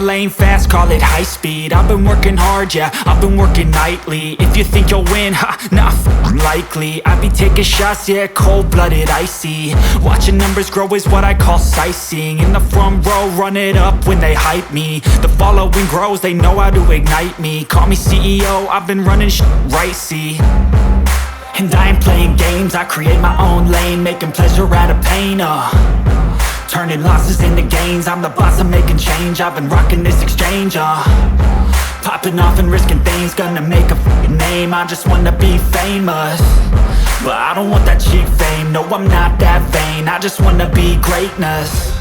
lane fast, call it high speed. I've been working hard, yeah, I've been working nightly. If you think you'll win, ha, not likely. I be taking shots, yeah, cold-blooded, icy. Watching numbers grow is what I call sightseeing. In the front row, run it up when they hype me. The following grows, they know how to ignite me. Call me CEO, I've been running right, see. And I ain't playing games, I create my own lane, making pleasure out of pain, turning losses into gains. I'm the boss, I'm making change. I've been rocking this exchange, popping off and risking things. Gonna make a f***ing name. I just wanna be famous, but I don't want that cheap fame. No, I'm not that vain. I just wanna be greatness.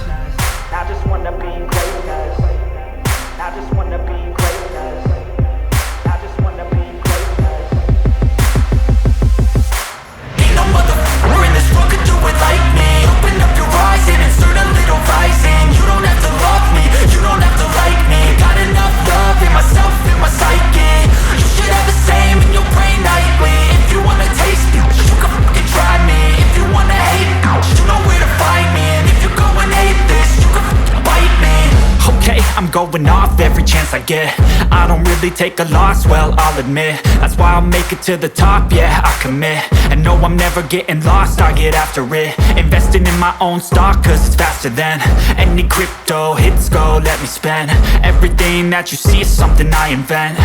I just wanna be greatness. I just wanna be greatness. I just wanna be greatness. Ain't no motherfucker in this world could do it like me. Open up your eyes and insert a little rising. You don't have to love me, you don't have to like me. Got enough love in myself, in my psyche. You should have the same in your brain nightly. If you wanna taste me, you can fucking try me. If you wanna hate me, you know where to find me. And if you go and hate this, you can fucking bite me. Okay, I'm going off every chance I get. I don't really take a loss, well, I'll admit. That's why I'll make it to the top, yeah, I commit. And no, I'm never getting lost, I get after it. Investing in my own stock, cause it's faster than any crypto hits go, let me spend. Everything that you see is something I invent,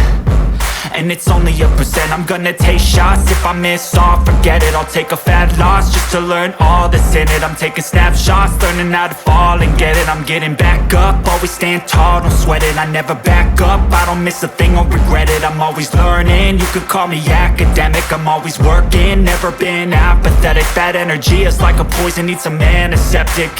and it's only a percent. I'm gonna take shots, if I miss all, forget it. I'll take a fat loss just to learn all that's in it. I'm taking snapshots, learning how to fall and get it. I'm getting back up, always stand tall, don't sweat it. I never back up, I don't miss a thing or regret it. I'm always learning, you could call me academic. I'm always working, never been apathetic. That energy is like a poison, needs some antiseptic.